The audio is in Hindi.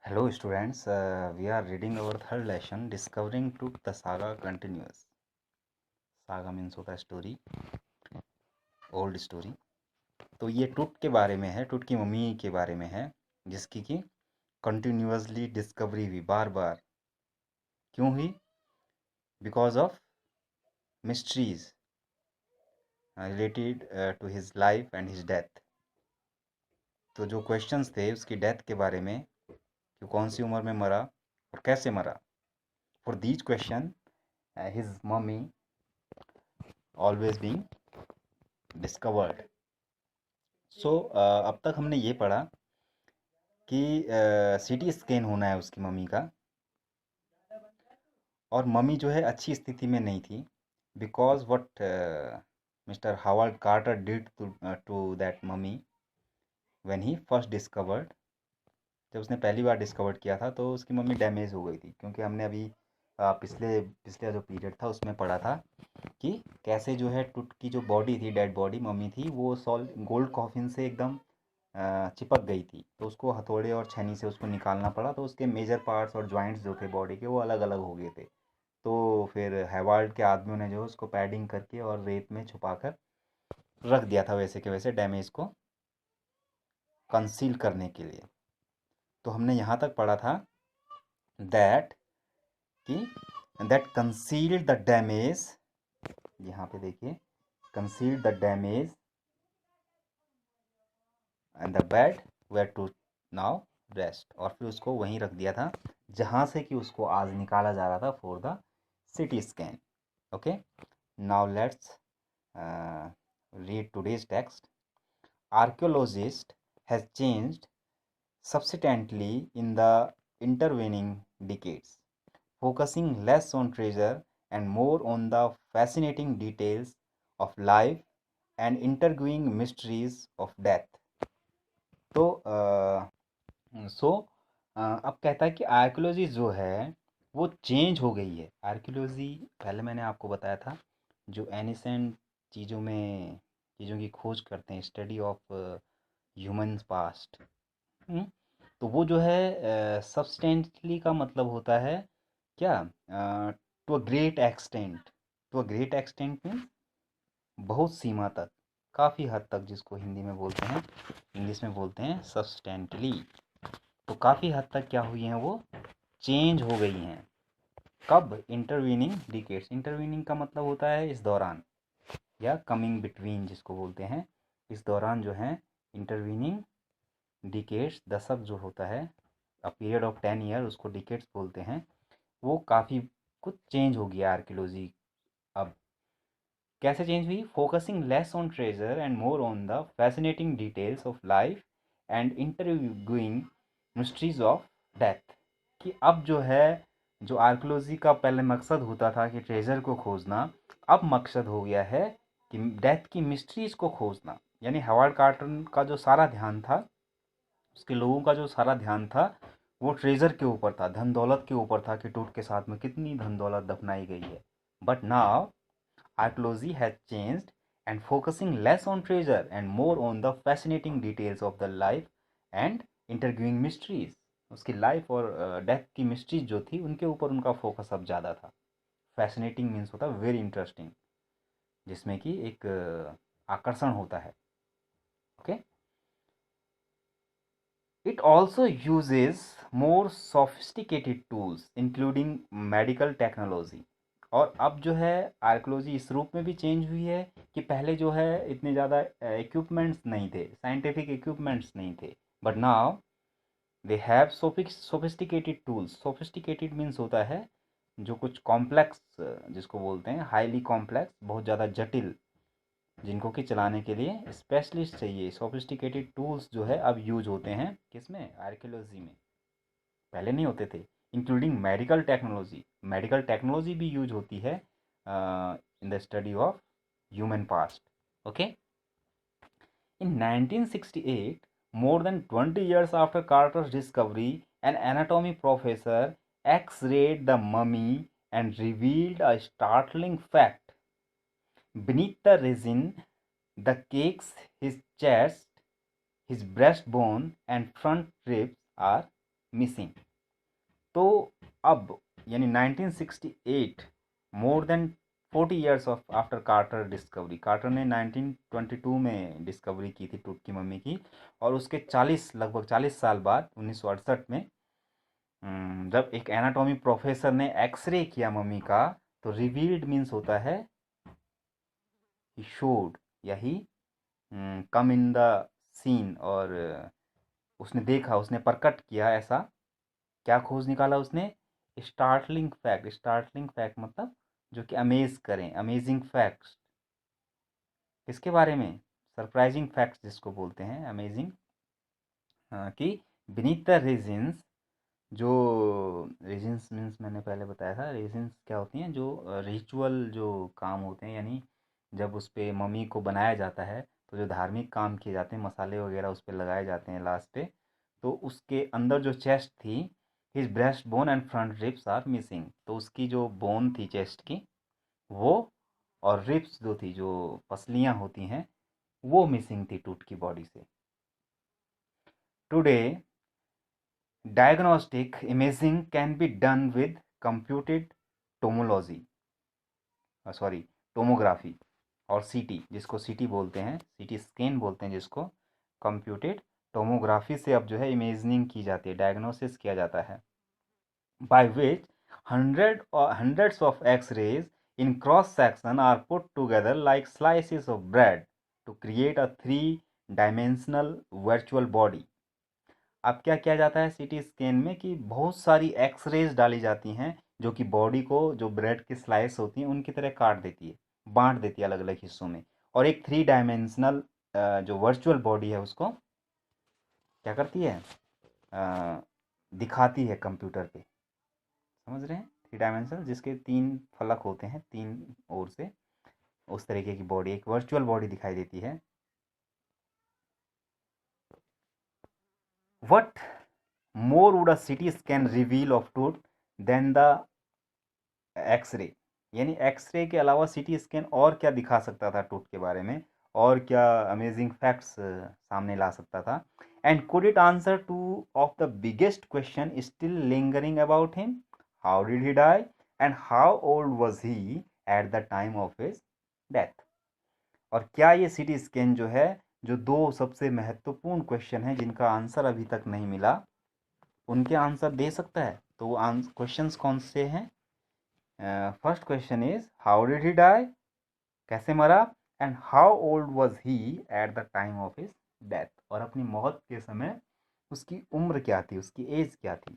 Hello students, we are reading our third lesson, Discovering Truth, the Saga Continues. Saga means होता है स्टोरी, ओल्ड स्टोरी। तो ये टूट के बारे में है, टूट की मम्मी के बारे में है, जिसकी की कंटिन्यूसली डिस्कवरी हुई बार बार। क्यों हुई? Because of mysteries related to his life and his death. तो जो क्वेश्चंस थे उसकी डेथ के बारे में कि कौन सी उम्र में मरा और कैसे मरा। For these question his mummy always being discovered. So अब तक हमने ये पढ़ा कि सीटी स्कैन होना है उसकी मम्मी का, और मम्मी जो है अच्छी स्थिति में नहीं थी because what mister Howard Carter did to that mummy when he first discovered. जब उसने पहली बार डिस्कवर्ड किया था तो उसकी मम्मी डैमेज हो गई थी, क्योंकि हमने अभी पिछले पिछले जो पीरियड था उसमें पढ़ा था कि कैसे जो है टुट की जो बॉडी थी, डेड बॉडी मम्मी थी, वो गोल्ड कॉफिन से एकदम चिपक गई थी। तो उसको हथौड़े और छेनी से उसको निकालना पड़ा, तो उसके मेजर पार्ट्स और जॉइंट्स जो थे बॉडी के वो अलग अलग हो गए थे। तो फिर हैवार्ड के आदमियों ने जो उसको पैडिंग करके और रेत में छुपा कर रख दिया था, वैसे के वैसे डैमेज को कंसील करने के लिए। तो हमने यहाँ तक पढ़ा था दैट कि दैट कंसील्ड द डैमेज, यहाँ पे देखिए, concealed the damage and the bed where to now rest. और फिर उसको वहीं रख दिया था जहाँ से कि उसको आज निकाला जा रहा था for the CT scan. Okay, now let's read today's text. Archaeologist has changed substantially in the intervening decades, focusing less on treasure and more on the fascinating details of life and intriguing mysteries of death. तो अब कहता है कि आर्कियोलॉजी जो है वो चेंज हो गई है। आर्कियोलॉजी पहले मैंने आपको बताया था, जो एनिसेंट चीज़ों में चीज़ों की खोज करते हैं, स्टडी ऑफ ह्यूमन पास्ट। तो वो जो है सब्सटेंटली का मतलब होता है क्या, to a great extent. To a great extent means बहुत सीमा तक, काफ़ी हद तक, जिसको हिंदी में बोलते हैं, इंग्लिश में बोलते हैं सब्सटेंटली। तो काफ़ी हद तक क्या हुई हैं, वो चेंज हो गई हैं। कब? Intervening decades. इंटरवीनिंग का मतलब होता है इस दौरान, या कमिंग बिटवीन जिसको बोलते हैं। इस दौरान जो है इंटरवीनिंग डिकेट्स, दशक जो होता है, अ पीरियड ऑफ 10 ईयर, उसको डिकेट्स बोलते हैं। वो काफ़ी कुछ चेंज हो गया आर्कियोलॉजी। अब कैसे चेंज हुई? Focusing less on treasure and more on the fascinating details of life and interviewing mysteries of death. कि अब जो है, जो आर्कियोलॉजी का पहले मकसद होता था कि ट्रेजर को खोजना, अब मकसद हो गया है कि डेथ की मिस्ट्रीज को खोजना। यानी हवार्ड कार्टर का जो सारा ध्यान था, उसके लोगों का जो सारा ध्यान था, वो ट्रेजर के ऊपर था, धन दौलत के ऊपर था कि टूट के साथ में कितनी धन दौलत दफनाई गई है। But now archaeology has changed and focusing less on treasure and more on the fascinating details of the life and intriguing mysteries. उसकी लाइफ और डेथ की मिस्ट्रीज जो थी उनके ऊपर उनका फोकस अब ज़्यादा था। फैसिनेटिंग मीन्स होता है वेरी इंटरेस्टिंग, जिसमें कि एक आकर्षण होता है। Okay, it also uses more sophisticated tools including medical technology. और अब जो है आर्कियोलॉजी इस रूप में भी चेंज हुई है कि पहले जो है इतने ज़्यादा इक्विपमेंट्स नहीं थे, साइंटिफिक इक्विपमेंट्स नहीं थे। But now they have sophisticated tools. Sophisticated means होता है जो कुछ कॉम्प्लेक्स, जिसको बोलते हैं हाईली कॉम्प्लेक्स, बहुत ज़्यादा जटिल, जिनको कि चलाने के लिए स्पेशलिस्ट चाहिए। सोफिस्टिकेटेड टूल्स जो है अब यूज होते हैं किसमें? आर्कियोलॉजी में। पहले नहीं होते थे। Including medical technology, medical technology भी यूज होती है in the study of human past. Okay, in 1968, more than 20 years after Carter's discovery, an anatomy professor x-rayed the mummy and revealed a startling fact. Beneath the resin, the cakes, his chest, his breastbone, and front ribs are missing. तो अब यानी 1968, more than 40 years of after Carter discovery, Carter ने 1922 में डिस्कवरी की थी टूट की मम्मी की, और उसके 40 लगभग 40 साल बाद 1968 में जब एक एनाटॉमी प्रोफेसर ने एक्सरे किया मम्मी का, तो रिवील्ड मीन्स होता है ही शोड या ही कम इन द सीन, और उसने देखा, उसने प्रकट किया ऐसा। क्या खोज निकाला उसने? Startling fact. स्टार्टलिंग फैक्ट मतलब जो कि अमेज करें, अमेजिंग फैक्ट्स। किसके बारे में? सरप्राइजिंग फैक्ट्स जिसको बोलते हैं, अमेजिंग। कि बीनीथ द रेजिन्स, जो रेजिन्स मीन्स मैंने पहले बताया था, रेजिन्स क्या होती हैं? जो रिचुअल जो काम होते हैं, यानी जब उस पे मम्मी को बनाया जाता है, तो जो धार्मिक काम किए जाते हैं, मसाले वगैरह उस पे लगाए जाते हैं लास्ट पे, तो उसके अंदर जो चेस्ट थी, his breast bone and front ribs are missing. तो उसकी जो बोन थी चेस्ट की, वो, और रिब्स जो थी, जो पसलियाँ होती हैं, वो मिसिंग थी टूट की बॉडी से। Today diagnostic imaging can be done with computed tomology, sorry tomography, और सीटी, जिसको सीटी बोलते हैं, सीटी स्कैन बोलते हैं जिसको, कंप्यूटेड टोमोग्राफी से अब जो है इमेजिंग की जाती है, डायग्नोसिस किया जाता है, by which hundreds of X-rays in cross section are put together like slices of bread to create a three-dimensional virtual body। अब क्या किया जाता है सीटी स्कैन में कि बहुत सारी एक्सरेज डाली जाती हैं, जो कि बॉडी को, जो ब्रेड की स्लाइस होती हैं उनकी तरह काट देती है, बांट देती है अलग अलग हिस्सों में, और एक थ्री डायमेंशनल जो वर्चुअल बॉडी है उसको क्या करती है? अ, दिखाती है कंप्यूटर पे। समझ रहे हैं? थ्री डायमेंशनल, जिसके तीन फलक होते हैं तीन ओर से, उस तरीके की बॉडी, एक वर्चुअल बॉडी दिखाई देती है। What more would a CT scan reveal of truth than the X-ray? यानी एक्सरे के अलावा सीटी स्कैन और क्या दिखा सकता था ट्रूथ के बारे में, और क्या अमेजिंग फैक्ट्स सामने ला सकता था? And could it answer two of the biggest question still lingering about him? How did he die, and how old was he at the time of his death? और क्या ये सीटी स्कैन जो है, जो दो सबसे महत्वपूर्ण क्वेश्चन हैं जिनका आंसर अभी तक नहीं मिला, उनके आंसर दे सकता है? तो वो क्वेश्चंस कौन से हैं? First question is how did he die, कैसे मरा, and how old was he at the time of his death, और अपनी मौत के समय उसकी उम्र क्या थी, उसकी एज क्या थी?